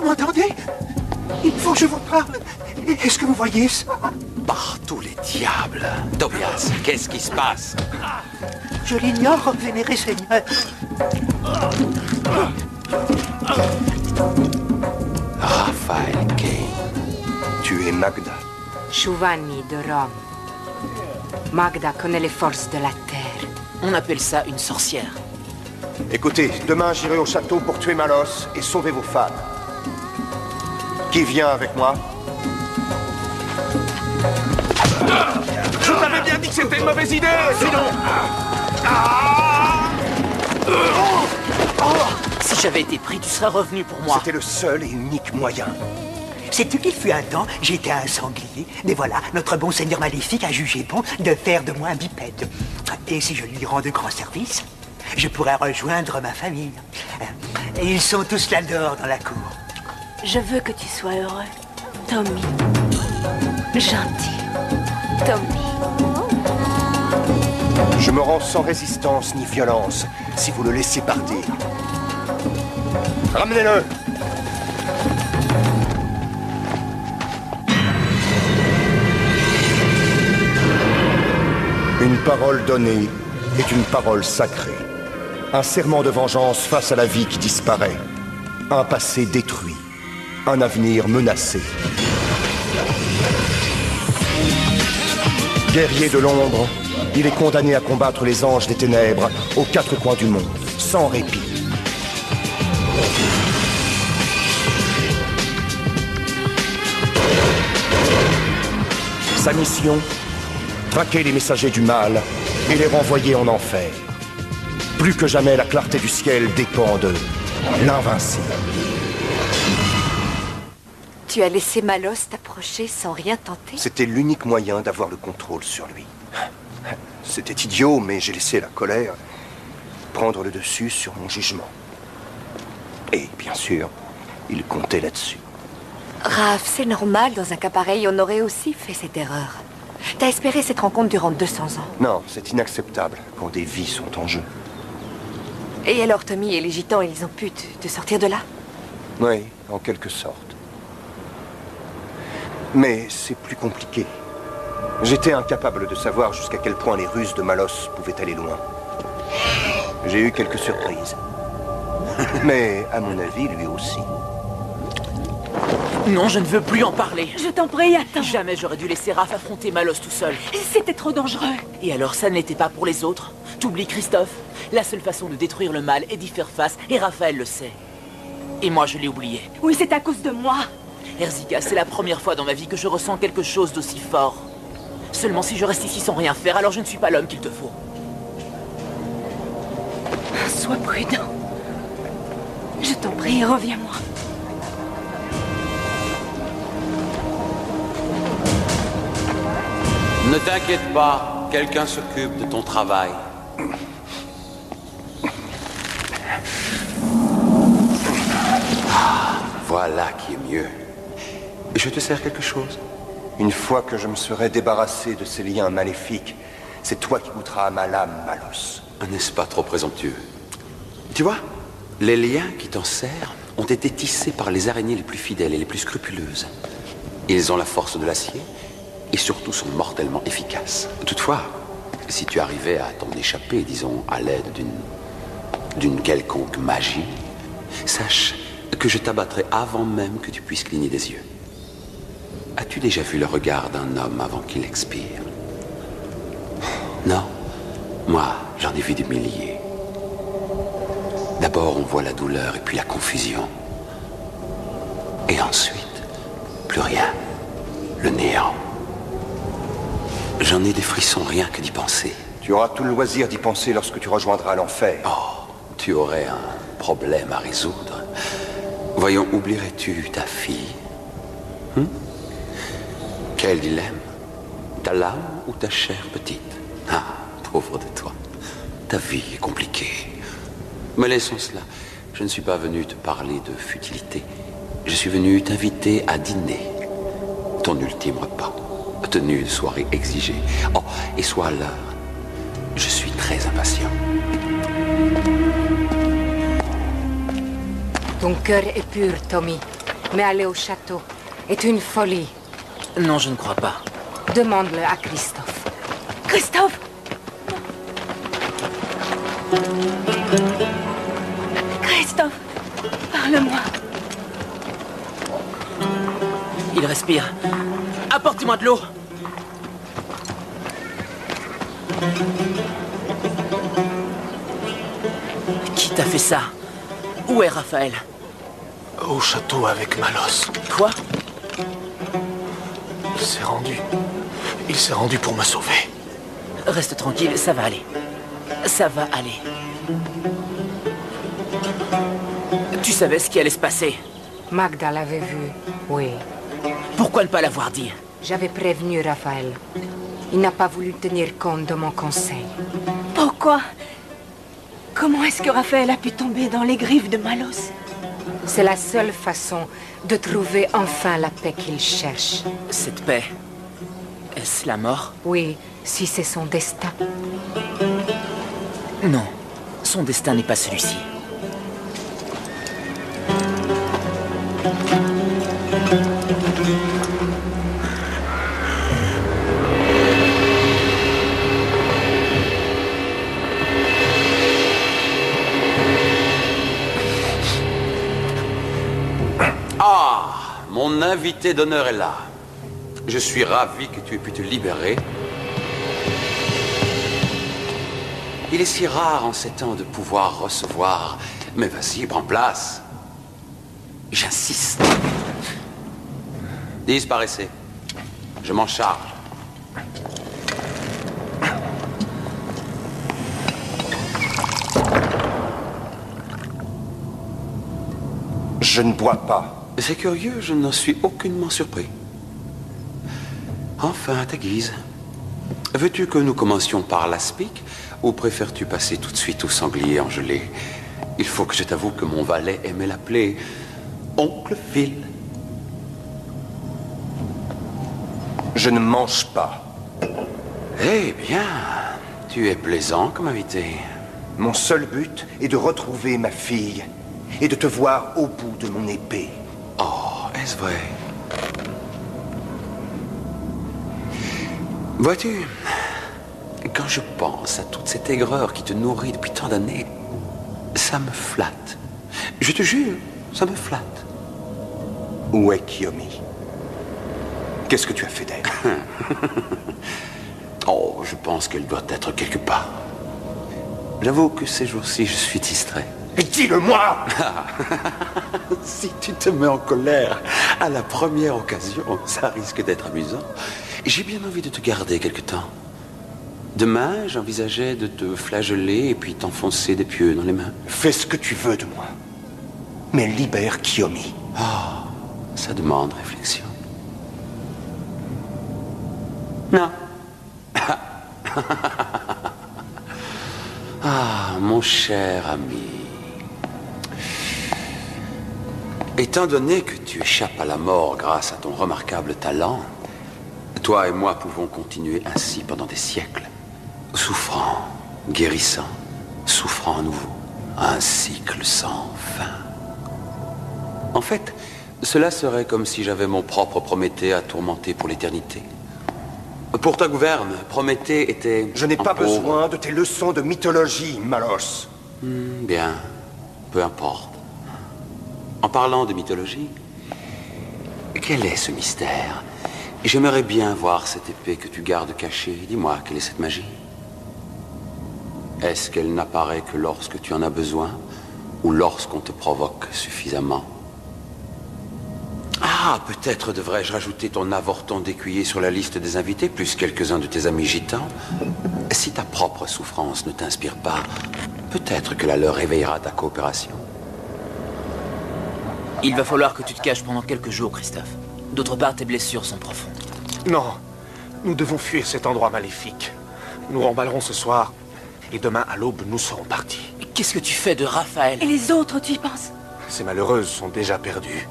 m'entendez? Il faut que je vous parle. Est-ce que vous voyez ça? Par tous les diables. Tobias, qu'est-ce qui se passe? Je l'ignore, vénéré Seigneur. Raphaël Kane, tu es Magda. Giovanni de Rome. Magda connaît les forces de la terre. On appelle ça une sorcière. Écoutez, demain j'irai au château pour tuer Malos et sauver vos femmes. Qui vient avec moi? Je t'avais bien dit que c'était une mauvaise idée, sinon... Si j'avais été pris, tu serais revenu pour moi. C'était le seul et unique moyen. Sais-tu qu'il fut un temps, j'étais un sanglier, mais voilà, notre bon seigneur maléfique a jugé bon de faire de moi un bipède. Et si je lui rends de grands services, je pourrais rejoindre ma famille. Et ils sont tous là dehors dans la cour. Je veux que tu sois heureux, Tommy. Gentil, Tommy. Je me rends sans résistance ni violence si vous le laissez partir. Ramenez-le! Une parole donnée est une parole sacrée. Un serment de vengeance face à la vie qui disparaît. Un passé détruit. Un avenir menacé. Guerrier de l'ombre, il est condamné à combattre les anges des ténèbres aux quatre coins du monde, sans répit. Sa mission, traquer les messagers du mal et les renvoyer en enfer. Plus que jamais, la clarté du ciel dépend de l'invincible. Tu as laissé Malos t'approcher sans rien tenter? C'était l'unique moyen d'avoir le contrôle sur lui. C'était idiot, mais j'ai laissé la colère prendre le dessus sur mon jugement. Et bien sûr, il comptait là-dessus. Raph, c'est normal, dans un cas pareil, on aurait aussi fait cette erreur. T'as espéré cette rencontre durant 200 ans. Non, c'est inacceptable quand des vies sont en jeu. Et alors Tommy et les gitans, ils ont pu te sortir de là? Oui, en quelque sorte. Mais c'est plus compliqué. J'étais incapable de savoir jusqu'à quel point les ruses de Malos pouvaient aller loin. J'ai eu quelques surprises. Mais, à mon avis, lui aussi. Non, je ne veux plus en parler. Je t'en prie, attends. Jamais j'aurais dû laisser Raph affronter Malos tout seul. C'était trop dangereux. Et alors, ça n'était pas pour les autres? T'oublies Christophe? La seule façon de détruire le mal est d'y faire face, et Raphaël le sait. Et moi, je l'ai oublié. Oui, c'est à cause de moi. Herzika, c'est la première fois dans ma vie que je ressens quelque chose d'aussi fort. Seulement si je reste ici sans rien faire, alors je ne suis pas l'homme qu'il te faut. Sois prudent. Je t'en prie, reviens-moi. Ne t'inquiète pas, quelqu'un s'occupe de ton travail. Voilà qui est mieux. Je te sers quelque chose? Une fois que je me serai débarrassé de ces liens maléfiques, c'est toi qui goûteras à ma lame, Malos. N'est-ce pas trop présomptueux? Tu vois, les liens qui t'en serrent ont été tissés par les araignées les plus fidèles et les plus scrupuleuses. Ils ont la force de l'acier et surtout sont mortellement efficaces. Toutefois, si tu arrivais à t'en échapper, disons, à l'aide d'une quelconque magie, sache que je t'abattrai avant même que tu puisses cligner des yeux. As-tu déjà vu le regard d'un homme avant qu'il expire? Non? Moi, j'en ai vu des milliers. D'abord, on voit la douleur et puis la confusion. Et ensuite, plus rien. Le néant. J'en ai des frissons rien que d'y penser. Tu auras tout le loisir d'y penser lorsque tu rejoindras l'enfer. Oh, tu aurais un problème à résoudre. Voyons, oublierais-tu ta fille? Quel dilemme? Ta lame ou ta chair petite? Ah, pauvre de toi. Ta vie est compliquée. Mais laissons cela. Je ne suis pas venu te parler de futilité. Je suis venu t'inviter à dîner. Ton ultime repas. Tenue de soirée exigée. Oh, et soit à l'heure. Je suis très impatient. Ton cœur est pur, Tommy. Mais aller au château est une folie. Non, je ne crois pas. Demande-le à Christophe. Christophe! Christophe, parle-moi. Il respire. Apportez-moi de l'eau. Qui t'a fait ça? Où est Raphaël? Au château avec Malos. Quoi? Il s'est rendu. Il s'est rendu pour me sauver. Reste tranquille, ça va aller. Ça va aller. Tu savais ce qui allait se passer. Magda l'avait vu, oui. Pourquoi ne pas l'avoir dit? J'avais prévenu Raphaël. Il n'a pas voulu tenir compte de mon conseil. Pourquoi? Comment est-ce que Raphaël a pu tomber dans les griffes de Malos? C'est la seule façon de trouver enfin la paix qu'il cherche. Cette paix, est-ce la mort? Oui, si c'est son destin. Non, son destin n'est pas celui-ci. Mon invité d'honneur est là. Je suis ravi que tu aies pu te libérer. Il est si rare en ces temps de pouvoir recevoir. Mais vas-y, prends place. J'insiste. Disparaissez. Je m'en charge. Je ne bois pas. C'est curieux, je n'en suis aucunement surpris. Enfin, à ta guise. Veux-tu que nous commencions par l'aspic, ou préfères-tu passer tout de suite au sanglier engelé? Il faut que je t'avoue que mon valet aimait l'appeler Oncle Phil. Je ne mange pas. Eh bien, tu es plaisant comme invité. Mon seul but est de retrouver ma fille et de te voir au bout de mon épée. Oh, est-ce vrai? Vois-tu, quand je pense à toute cette aigreur qui te nourrit depuis tant d'années, ça me flatte. Je te jure, ça me flatte. Où est Kiyomi? Qu'est-ce que tu as fait d'elle? Oh, je pense qu'elle doit être quelque part. J'avoue que ces jours-ci, je suis distrait. Dis-le-moi! Si tu te mets en colère à la première occasion, ça risque d'être amusant. J'ai bien envie de te garder quelque temps. Demain, j'envisageais de te flageller et puis t'enfoncer des pieux dans les mains. Fais ce que tu veux de moi. Mais libère Kiyomi. Oh, ça demande réflexion. Non. Ah, mon cher ami. Étant donné que tu échappes à la mort grâce à ton remarquable talent, toi et moi pouvons continuer ainsi pendant des siècles. Souffrant, guérissant, souffrant à nouveau. Un cycle sans fin. En fait, cela serait comme si j'avais mon propre Prométhée à tourmenter pour l'éternité. Pour ta gouverne, Prométhée était... Je n'ai pas pauvre. besoin de tes leçons de mythologie, Malos. Bien, peu importe. En parlant de mythologie, quel est ce mystère? J'aimerais bien voir cette épée que tu gardes cachée. Dis-moi, quelle est cette magie? Est-ce qu'elle n'apparaît que lorsque tu en as besoin, ou lorsqu'on te provoque suffisamment? Ah, peut-être devrais-je rajouter ton avorton d'écuyer sur la liste des invités, plus quelques-uns de tes amis gitans. Si ta propre souffrance ne t'inspire pas, peut-être que la leur éveillera ta coopération. Il va falloir que tu te caches pendant quelques jours, Christophe. D'autre part, tes blessures sont profondes. Non, nous devons fuir cet endroit maléfique. Nous remballerons ce soir, et demain à l'aube, nous serons partis. Mais qu'est-ce que tu fais de Raphaël? Et les autres, tu y penses? Ces malheureuses sont déjà perdues.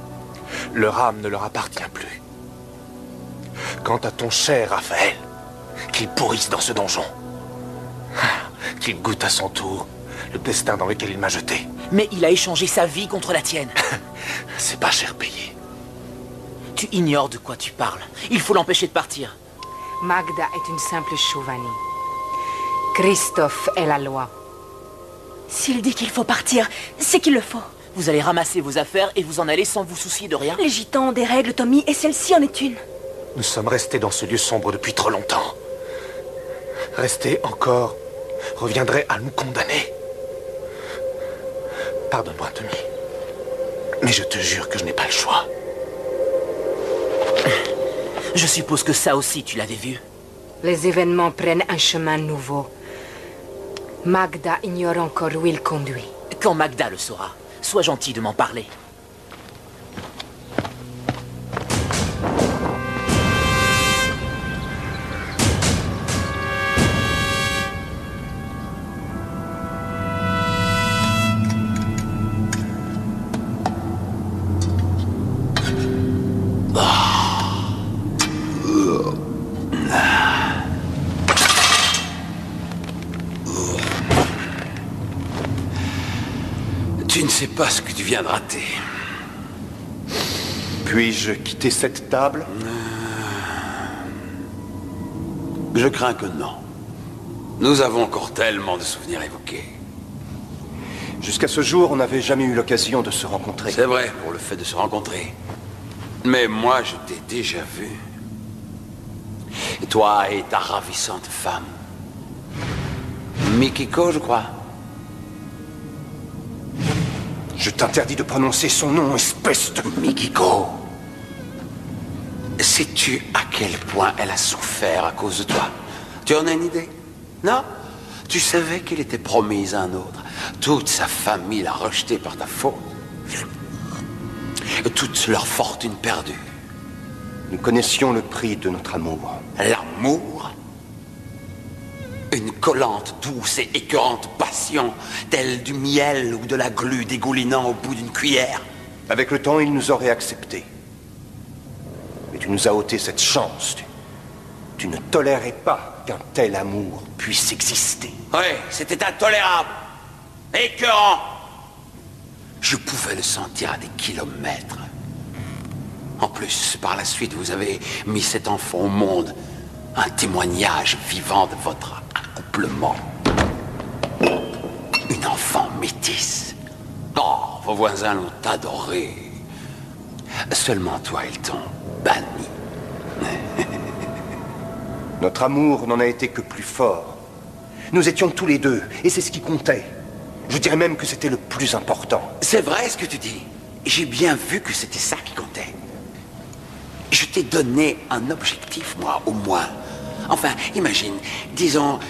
Leur âme ne leur appartient plus. Quant à ton cher Raphaël, qu'il pourrisse dans ce donjon. Qu'il goûte à son tour le destin dans lequel il m'a jeté. Mais il a échangé sa vie contre la tienne. C'est pas cher payé. Tu ignores de quoi tu parles. Il faut l'empêcher de partir. Magda est une simple Chauvanie. Christophe est la loi. S'il dit qu'il faut partir, c'est qu'il le faut. Vous allez ramasser vos affaires et vous en allez sans vous soucier de rien. Les gitans ont des règles, Tommy, et celle-ci en est une. Nous sommes restés dans ce lieu sombre depuis trop longtemps. Rester encore reviendrait à nous condamner. Pardonne-moi, Tommy. Mais je te jure que je n'ai pas le choix. Je suppose que ça aussi, tu l'avais vu. Les événements prennent un chemin nouveau. Magda ignore encore où il conduit. Quand Magda le saura, sois gentil de m'en parler. Tu ne sais pas ce que tu viens de rater. Puis-je quitter cette table? Je crains que non. Nous avons encore tellement de souvenirs évoqués. Jusqu'à ce jour, on n'avait jamais eu l'occasion de se rencontrer. C'est vrai, pour le fait de se rencontrer. Mais moi, je t'ai déjà vu. Et toi et ta ravissante femme. Mikiko, je crois. Je t'interdis de prononcer son nom, espèce de... Mikiko. Sais-tu à quel point elle a souffert à cause de toi? Tu en as une idée? Non? Tu savais qu'elle était promise à un autre. Toute sa famille l'a rejetée par ta faute. Toute leur fortune perdue. Nous connaissions le prix de notre amour. L'amour? Une collante, douce et écœurante passion, telle du miel ou de la glu dégoulinant au bout d'une cuillère. Avec le temps, il nous aurait acceptés. Mais tu nous as ôté cette chance. Tu ne tolérais pas qu'un tel amour puisse exister. Oui, c'était intolérable. Écœurant. Je pouvais le sentir à des kilomètres. En plus, par la suite, vous avez mis cet enfant au monde. Un témoignage vivant de votre accouplement. Une enfant métisse. Oh, vos voisins l'ont adoré. Seulement toi, ils t'ont banni. Notre amour n'en a été que plus fort. Nous étions tous les deux, et c'est ce qui comptait. Je dirais même que c'était le plus important. C'est vrai ce que tu dis. J'ai bien vu que c'était ça qui comptait. Je t'ai donné un objectif, moi, au moins. Enfin, imagine, disons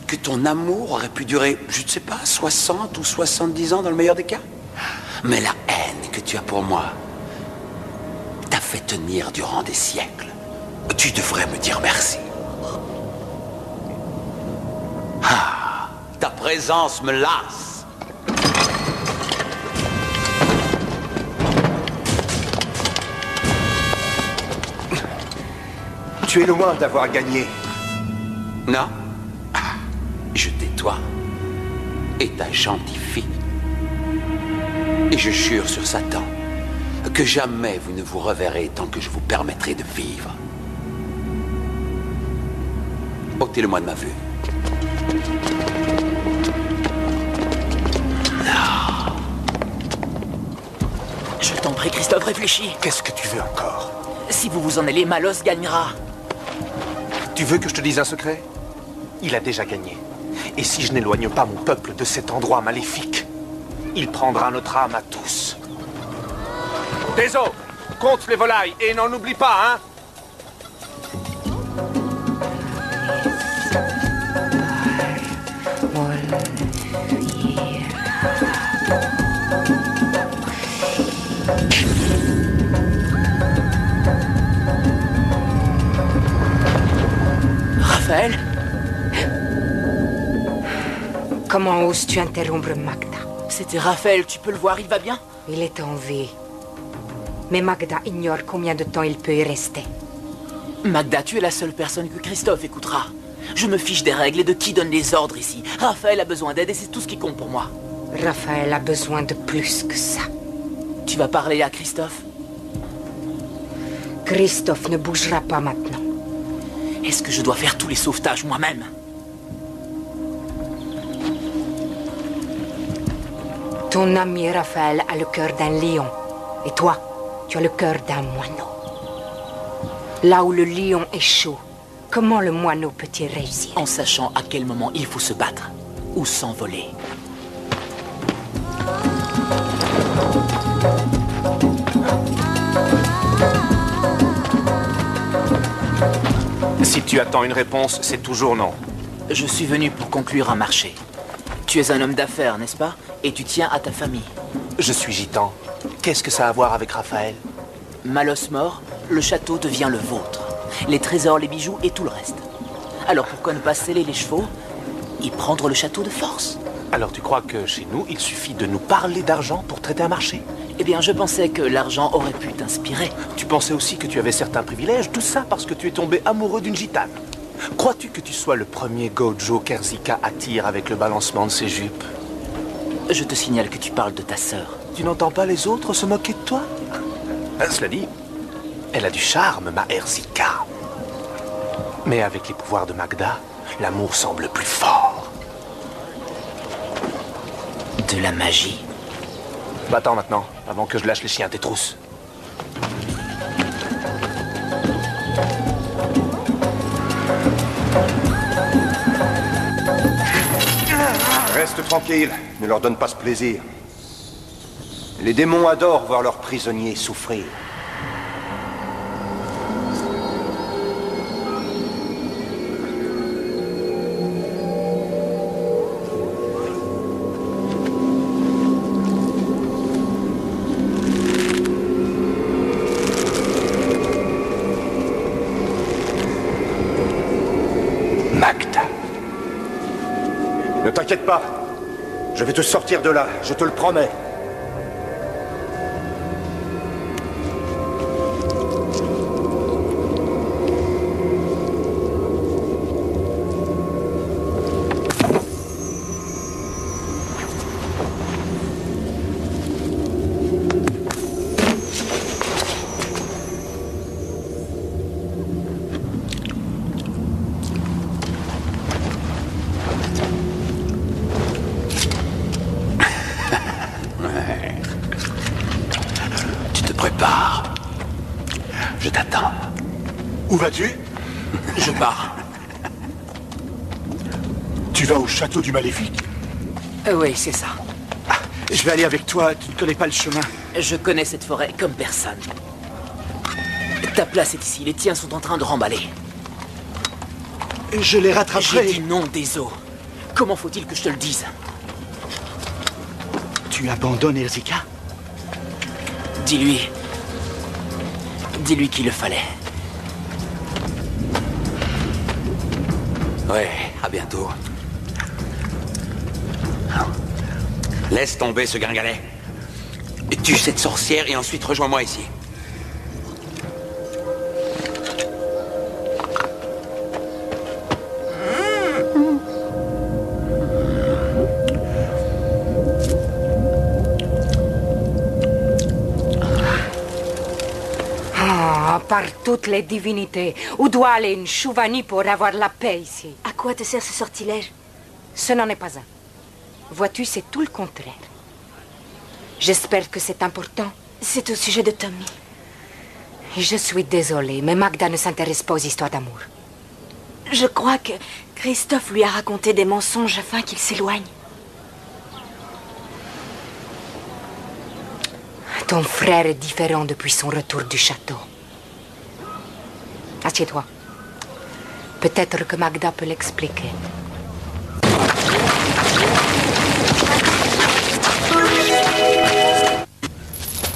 que ton amour aurait pu durer, je ne sais pas, 60 ou 70 ans dans le meilleur des cas. Mais la haine que tu as pour moi t'a fait tenir durant des siècles. Tu devrais me dire merci. Ah, ta présence me lasse. Tu es loin d'avoir gagné. Non? Ah, je tais-toi et ta gentille fille. Et je jure sur Satan que jamais vous ne vous reverrez tant que je vous permettrai de vivre. Ôtez-le-moi de ma vue. Non. Je t'en prie, Christophe, réfléchis. Qu'est-ce que tu veux encore? Si vous vous en allez, Malos gagnera. Tu veux que je te dise un secret? Il a déjà gagné. Et si je n'éloigne pas mon peuple de cet endroit maléfique, il prendra notre âme à tous. Désolé, compte les volailles et n'en oublie pas, hein? Raphaël? Comment oses-tu interrompre Magda? C'était Raphaël, tu peux le voir, il va bien? Il est en vie. Mais Magda ignore combien de temps il peut y rester. Magda, tu es la seule personne que Christophe écoutera. Je me fiche des règles et de qui donne les ordres ici. Raphaël a besoin d'aide et c'est tout ce qui compte pour moi. Raphaël a besoin de plus que ça. Tu vas parler à Christophe? Christophe ne bougera pas maintenant. Est-ce que je dois faire tous les sauvetages moi-même? Ton ami Raphaël a le cœur d'un lion. Et toi, tu as le cœur d'un moineau. Là où le lion est chaud, comment le moineau peut-il réussir? En sachant à quel moment il faut se battre ou s'envoler. Si tu attends une réponse, c'est toujours non. Je suis venu pour conclure un marché. Tu es un homme d'affaires, n'est-ce pas? Et tu tiens à ta famille. Je suis gitan. Qu'est-ce que ça a à voir avec Raphaël? Malos mort, le château devient le vôtre. Les trésors, les bijoux et tout le reste. Alors pourquoi ne pas sceller les chevaux et prendre le château de force? Alors tu crois que chez nous, il suffit de nous parler d'argent pour traiter un marché? Eh bien, je pensais que l'argent aurait pu t'inspirer. Tu pensais aussi que tu avais certains privilèges, tout ça parce que tu es tombé amoureux d'une gitane. Crois-tu que tu sois le premier Gojo qu'Erzika attire avec le balancement de ses jupes? Je te signale que tu parles de ta sœur. Tu n'entends pas les autres se moquer de toi? Cela dit, elle a du charme, ma Erzika. Mais avec les pouvoirs de Magda, l'amour semble plus fort. De la magie? Va-t'en maintenant, avant que je lâche les chiens à tes trousses. Reste tranquille, ne leur donne pas ce plaisir. Les démons adorent voir leurs prisonniers souffrir. Magda. Ne t'inquiète pas. Je vais te sortir de là, je te le promets. Je t'attends. Où vas-tu? Je pars. Tu vas au château du Maléfique? Oui, c'est ça. Je vais aller avec toi, tu ne connais pas le chemin. Je connais cette forêt comme personne. Ta place est ici, les tiens sont en train de remballer. Je les rattraperai. J'ai dit non des eaux. Comment faut-il que je te le dise? Tu abandonnes Erzika? Dis-lui. Dis-lui qu'il le fallait. Ouais, à bientôt. Laisse tomber ce gringalet. Tue cette sorcière et ensuite rejoins-moi ici. Par toutes les divinités, où doit aller une Chouvani pour avoir la paix ici? À quoi te sert ce sortilège? Ce n'en est pas un. Vois-tu, c'est tout le contraire. J'espère que c'est important. C'est au sujet de Tommy. Je suis désolée, mais Magda ne s'intéresse pas aux histoires d'amour. Je crois que Christophe lui a raconté des mensonges afin qu'il s'éloigne. Ton frère est différent depuis son retour du château. Assieds-toi. Peut-être que Magda peut l'expliquer.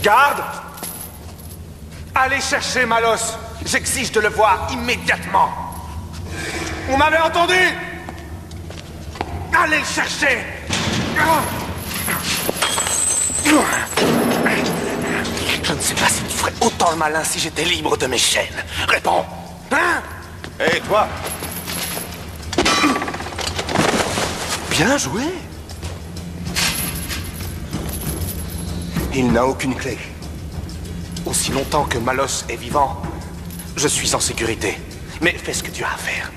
Garde! Allez chercher Malos. J'exige de le voir immédiatement. Vous m'avez entendu? Allez le chercher! Je ne sais pas si tu ferais autant le malin si j'étais libre de mes chaînes. Réponds! Hein? Hé, toi! Bien joué! Il n'a aucune clé. Aussi longtemps que Malos est vivant, Je suis en sécurité. Mais fais ce que tu as à faire.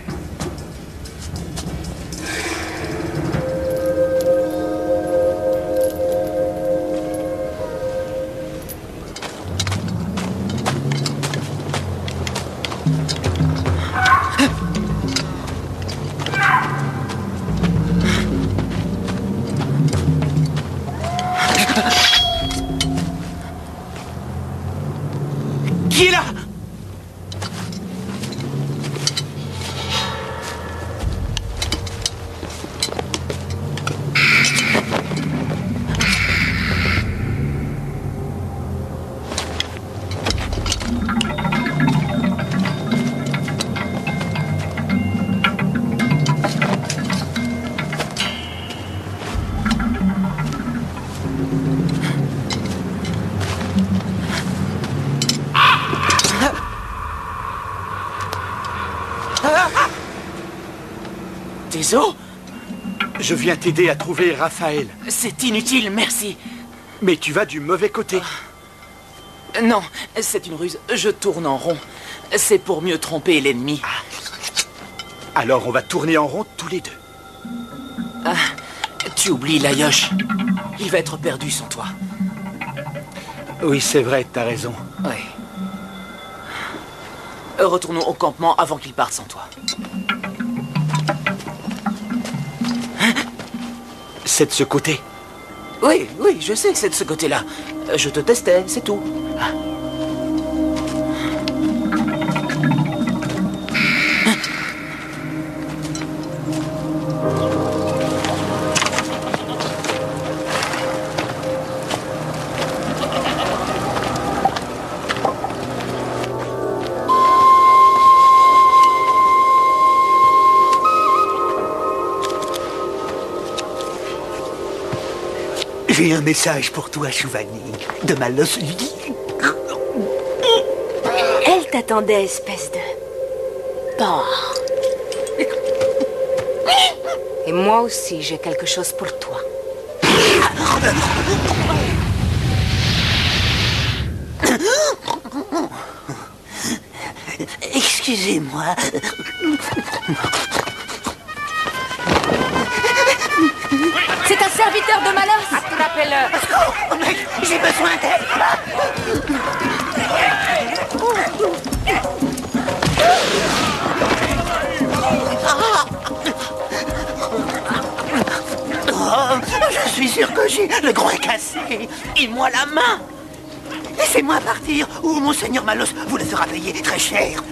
Qui est là? Tes os? Je viens t'aider à trouver Raphaël. C'est inutile, merci. Mais tu vas du mauvais côté. Non, c'est une ruse. Je tourne en rond. C'est pour mieux tromper l'ennemi. Alors on va tourner en rond tous les deux. Tu oublies Layoche. Il va être perdu sans toi. Oui, c'est vrai, t'as raison. Oui. Retournons au campement avant qu'il parte sans toi. C'est de ce côté. Oui, je sais que c'est de ce côté-là. Je te testais, c'est tout. J'ai un message pour toi, Chouvani, de Malos. Elle t'attendait, espèce de... porc. Et moi aussi, j'ai quelque chose pour toi. Excusez-moi. C'est un serviteur de Malos. Attrapez-le. Oh, mec, j'ai besoin d'aide. Oh, je suis sûr que j'ai le groin cassé. Et moi la main. Laissez-moi partir ou Monseigneur Malos vous le fera payer très cher.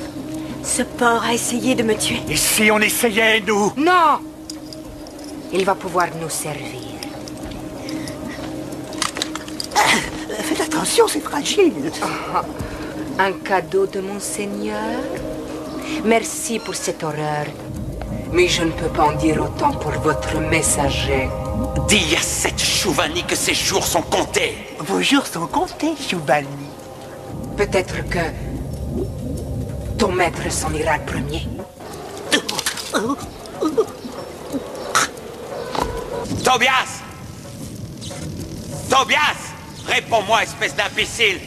Ce porc a essayé de me tuer. Et si on essayait, nous? Non! Il va pouvoir nous servir. Faites attention, c'est fragile. Un cadeau de mon Seigneur? Merci pour cette horreur. Mais je ne peux pas en dire autant pour votre messager. Dis à cette Chouvani que ses jours sont comptés. Vos jours sont comptés, Chouvani. Peut-être que ton maître s'en ira le premier. Tobias! Tobias! Réponds-moi, espèce d'imbécile!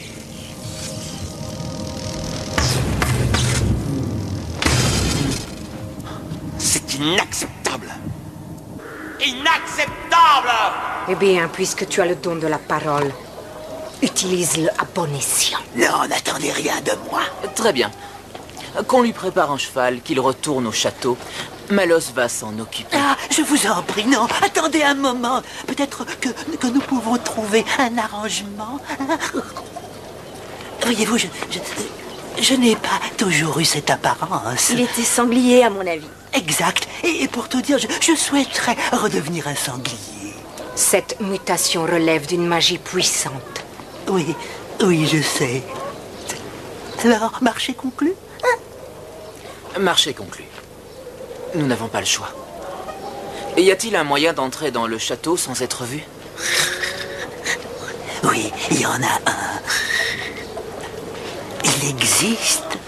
C'est inacceptable! Inacceptable! Eh bien, puisque tu as le don de la parole, utilise-le à bon escient. Non, n'attendez rien de moi. Très bien. Qu'on lui prépare un cheval, qu'il retourne au château. Malos va s'en occuper. Ah, je vous en prie, non, attendez un moment. Peut-être que nous pouvons trouver un arrangement. Voyez-vous, je n'ai pas toujours eu cette apparence. Il était sanglier, à mon avis. Exact. Et pour tout dire, je souhaiterais redevenir un sanglier. Cette mutation relève d'une magie puissante. Oui, je sais. Alors, marché conclu? Marché conclu. Nous n'avons pas le choix. Y a-t-il un moyen d'entrer dans le château sans être vu? Oui, il y en a un. Il existe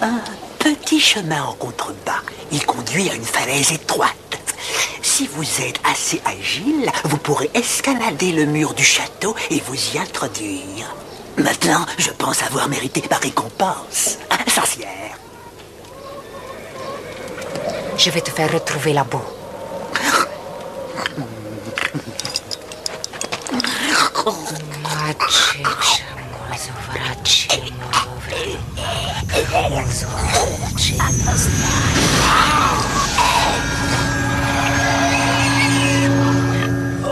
un petit chemin en contrebas. Il conduit à une falaise étroite. Si vous êtes assez agile, vous pourrez escalader le mur du château et vous y introduire. Maintenant, je pense avoir mérité ma récompense. sorcière. Je vais te faire retrouver la boue.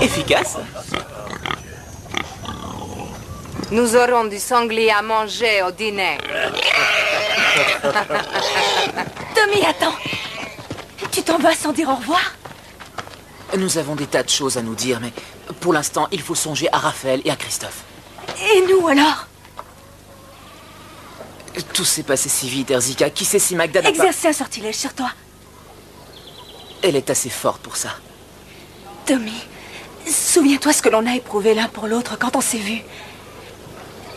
Efficace. Nous aurons du sanglier à manger au dîner. Tommy, attends. Tu t'en vas sans dire au revoir? Nous avons des tas de choses à nous dire, mais pour l'instant, il faut songer à Raphaël et à Christophe. Et nous, alors? Tout s'est passé si vite, Erzika. Qui sait si Magda n'a pas... Exercer un sortilège sur toi. Elle est assez forte pour ça. Tommy, souviens-toi ce que l'on a éprouvé l'un pour l'autre quand on s'est vus.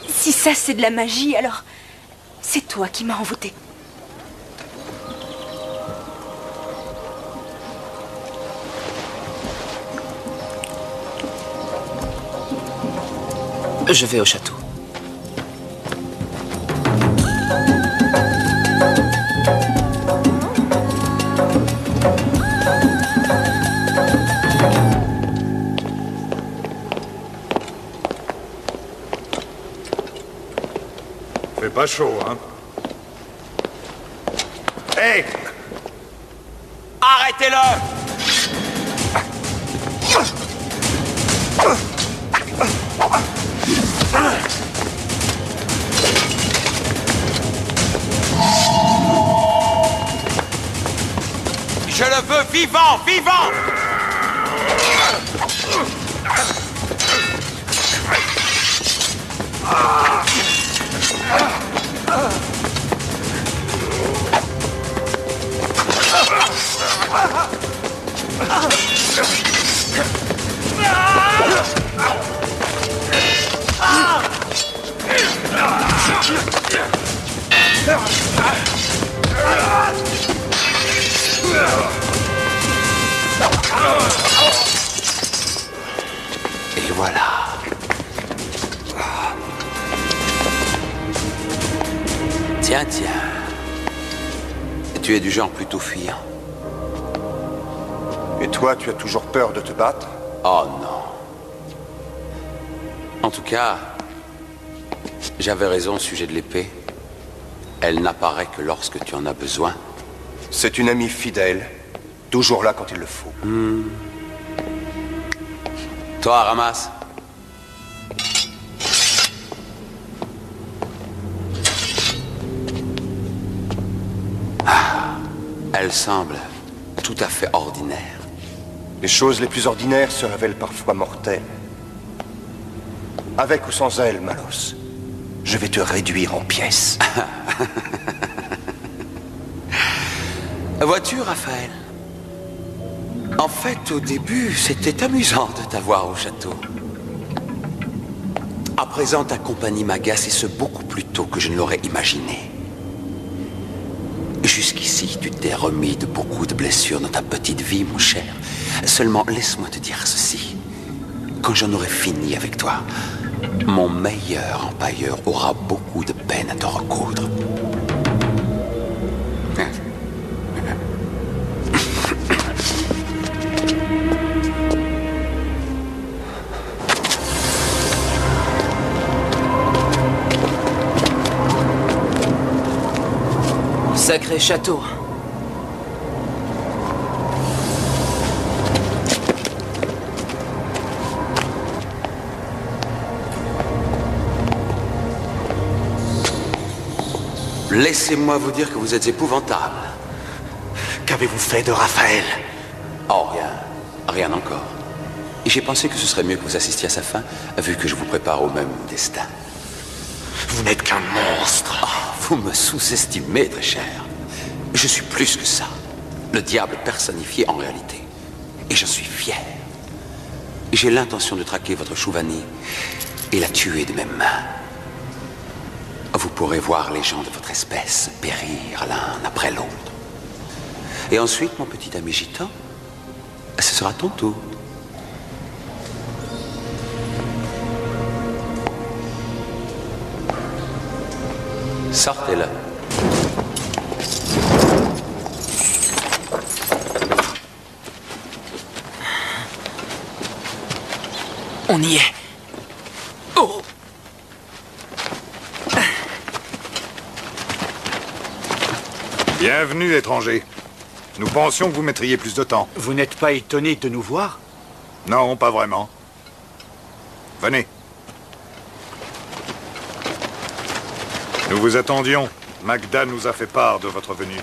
Si ça, c'est de la magie, alors c'est toi qui m'as envoûté. Je vais au château. Fait pas chaud, hein? Hé! Arrêtez-le! Je le veux vivant, vivant! Et voilà. Tiens, tiens. Tu es du genre plutôt fuyant. Et toi, tu as toujours peur de te battre? Oh non. En tout cas, j'avais raison au sujet de l'épée. Elle n'apparaît que lorsque tu en as besoin. C'est une amie fidèle, toujours là quand il le faut. Toi, ramasse. Elle semble tout à fait ordinaire. Les choses les plus ordinaires se révèlent parfois mortelles. Avec ou sans elle, Malos, je vais te réduire en pièces. Vois-tu, Raphaël? En fait, au début, c'était amusant de t'avoir au château. À présent, ta compagnie m'agace et ce beaucoup plus tôt que je ne l'aurais imaginé. Jusqu'ici, tu t'es remis de beaucoup de blessures dans ta petite vie, mon cher. Seulement, laisse-moi te dire ceci. Quand j'en aurai fini avec toi, mon meilleur empailleur aura beaucoup de peine à te recoudre. Sacré château. Laissez-moi vous dire que vous êtes épouvantable. Qu'avez-vous fait de Raphaël? Oh, rien. Rien encore. Et j'ai pensé que ce serait mieux que vous assistiez à sa fin, vu que je vous prépare au même destin. Vous n'êtes qu'un monstre. Oh, vous me sous-estimez, très cher. Je suis plus que ça. Le diable personnifié en réalité. Et j'en suis fier. J'ai l'intention de traquer votre Chouvani et la tuer de mes mains. Vous pourrez voir les gens de votre espèce périr l'un après l'autre. Et ensuite, mon petit ami gitan, ce sera ton tour. Sortez-le. On y est. Oh! Bienvenue, étranger. Nous pensions que vous mettriez plus de temps. Vous n'êtes pas étonné de nous voir? Non, pas vraiment. Venez. Nous vous attendions. Magda nous a fait part de votre venue.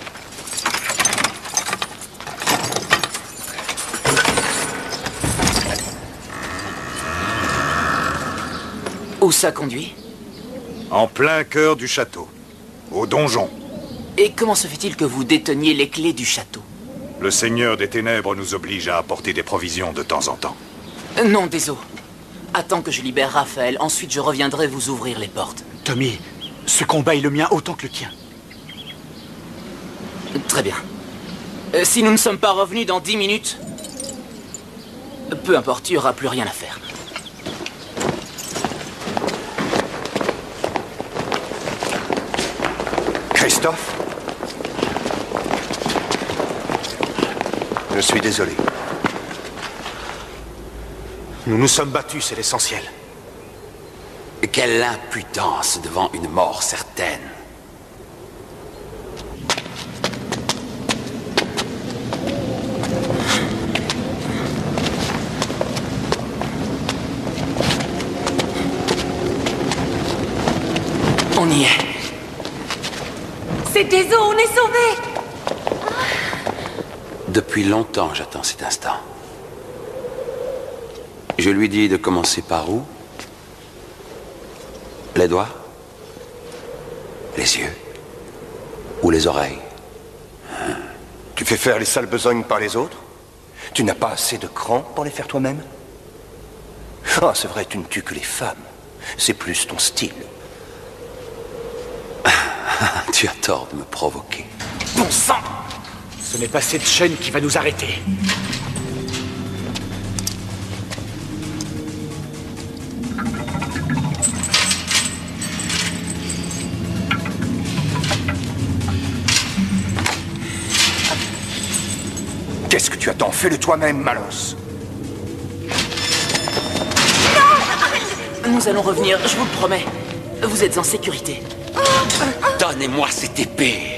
Où ça conduit? En plein cœur du château. Au donjon. Et comment se fait-il que vous déteniez les clés du château? Le Seigneur des Ténèbres nous oblige à apporter des provisions de temps en temps. Non, désolé. Attends que je libère Raphaël, ensuite je reviendrai vous ouvrir les portes. Tommy, ce combat est le mien autant que le tien. Très bien. Si nous ne sommes pas revenus dans 10 minutes... Peu importe, il n'y aura plus rien à faire. Christophe? Je suis désolé. Nous nous sommes battus, c'est l'essentiel. Quelle impudence devant une mort certaine. On y est. C'est des eaux, on est sauvés! Depuis longtemps, j'attends cet instant. Je lui dis de commencer par où? Les doigts? Les yeux? Ou les oreilles? Tu fais faire les sales besognes par les autres? Tu n'as pas assez de cran pour les faire toi-même? Ah, c'est vrai, tu ne tues que les femmes. C'est plus ton style. Tu as tort de me provoquer. Bon sang! Ce n'est pas cette chaîne qui va nous arrêter. Qu'est-ce que tu attends? Fais-le toi-même, Malos. Nous allons revenir, je vous le promets. Vous êtes en sécurité. Donnez-moi cette épée.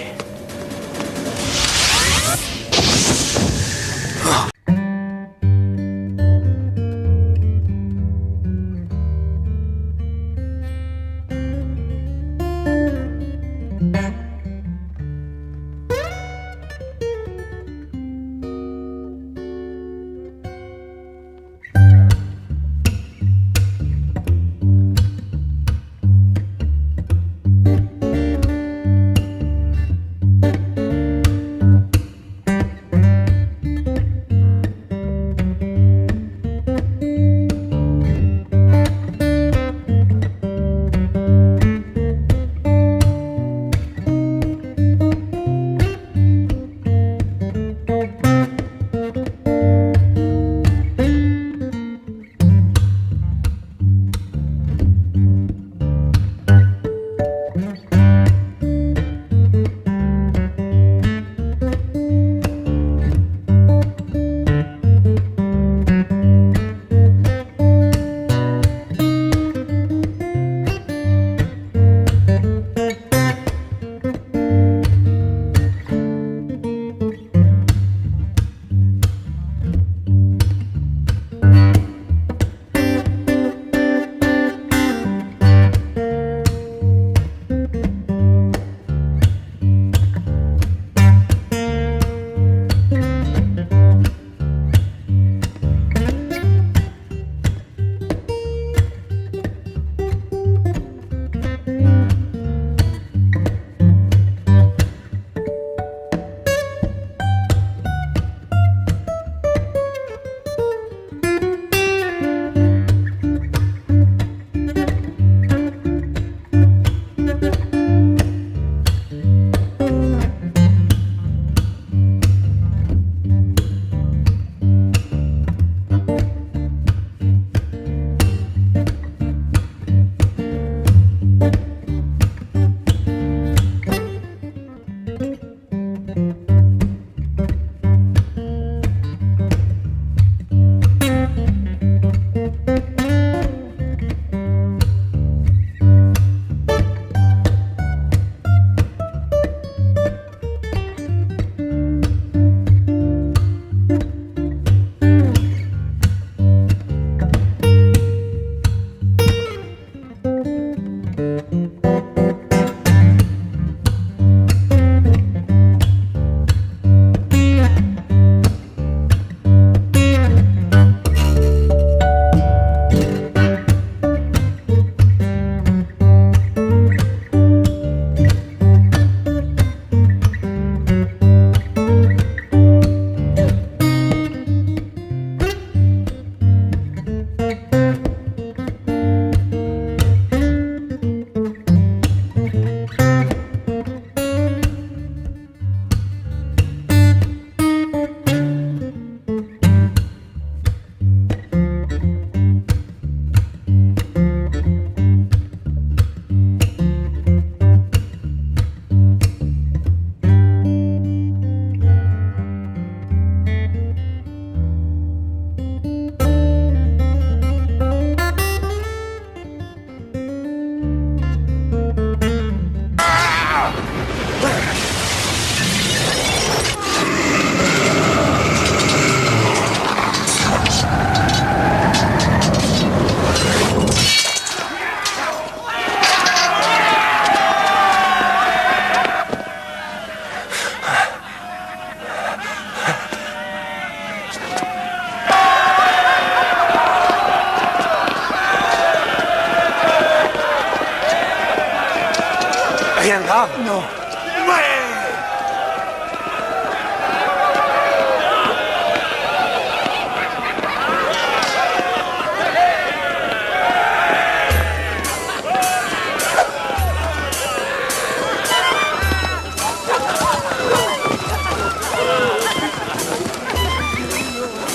grave. Non.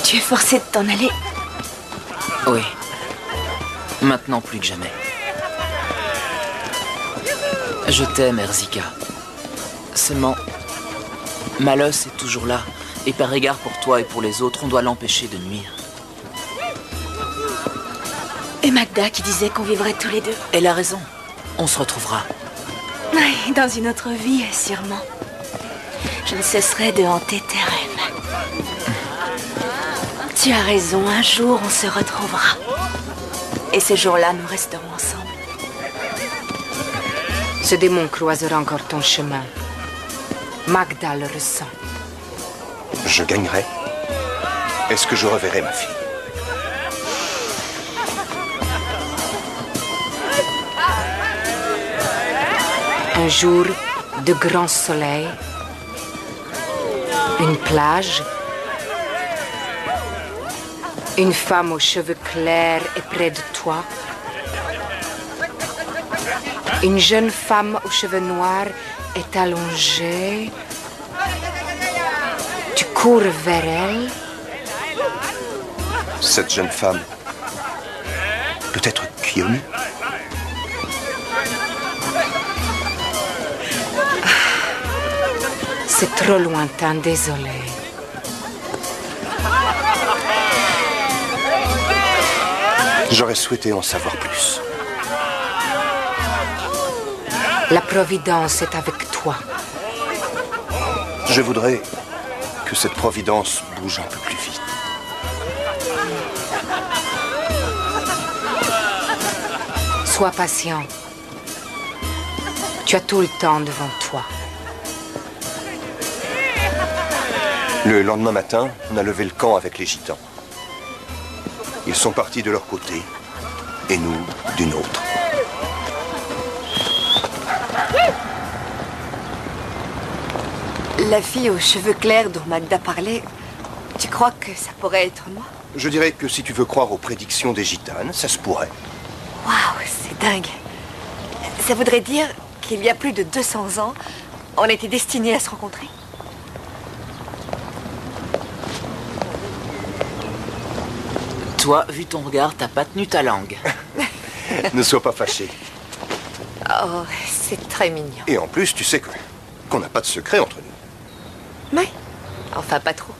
Tu es forcé de t'en aller. Oui. Maintenant plus que jamais. Je t'aime, Erzika. Seulement, Malos est toujours là. Et par égard pour toi et pour les autres, on doit l'empêcher de nuire. Et Magda qui disait qu'on vivrait tous les deux. Elle a raison. On se retrouvera. Oui, dans une autre vie, sûrement. Je ne cesserai de hanter tes rêves. Tu as raison, un jour on se retrouvera. Et ce jour-là, nous resterons ensemble. Ce démon croisera encore ton chemin. Magda le ressent. Je gagnerai. Est-ce que je reverrai ma fille? Un jour de grand soleil, une plage, une femme aux cheveux clairs est près de toi. Une jeune femme aux cheveux noirs est allongée. Tu cours vers elle. Cette jeune femme, peut-être Kiyomi? C'est trop lointain, désolé. J'aurais souhaité en savoir plus. La Providence est avec toi. Je voudrais que cette Providence bouge un peu plus vite. Sois patient. Tu as tout le temps devant toi. Le lendemain matin, on a levé le camp avec les gitans. Ils sont partis de leur côté, et nous, d'une autre. La fille aux cheveux clairs dont Magda parlait, tu crois que ça pourrait être moi? Je dirais que si tu veux croire aux prédictions des gitanes, ça se pourrait. Waouh, c'est dingue. Ça voudrait dire qu'il y a plus de 200 ans, on était destinés à se rencontrer? Toi, vu ton regard, t'as pas tenu ta langue. Ne sois pas fâché. Oh, c'est très mignon. Et en plus, tu sais qu'on n'a pas de secret entre nous. Mais, enfin pas trop.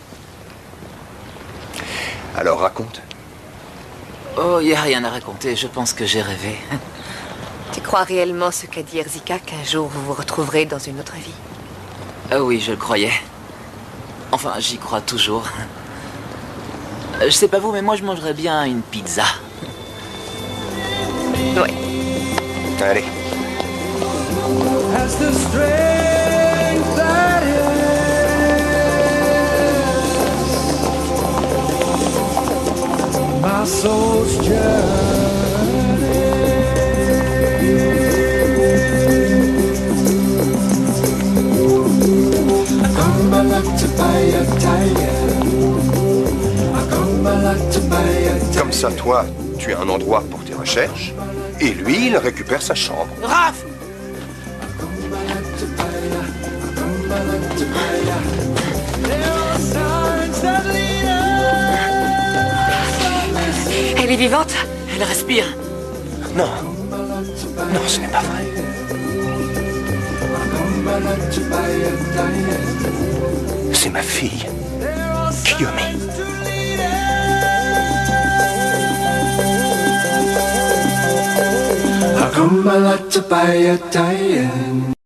Alors raconte. Oh, y a rien à raconter, je pense que j'ai rêvé. Tu crois réellement ce qu'a dit Erzika, qu'un jour vous vous retrouverez dans une autre vie? Ah oui, je le croyais. Enfin, j'y crois toujours. Je sais pas vous, mais moi je mangerais bien une pizza. Ouais. Allez. Has the strength that is my soul's Comme ça, toi, tu as un endroit pour tes recherches, et lui, il récupère sa chambre. Raph! Elle est vivante? Elle respire. Non. Non, ce n'est pas vrai. C'est ma fille, Kiyomi. How come I like to buy a tie-in?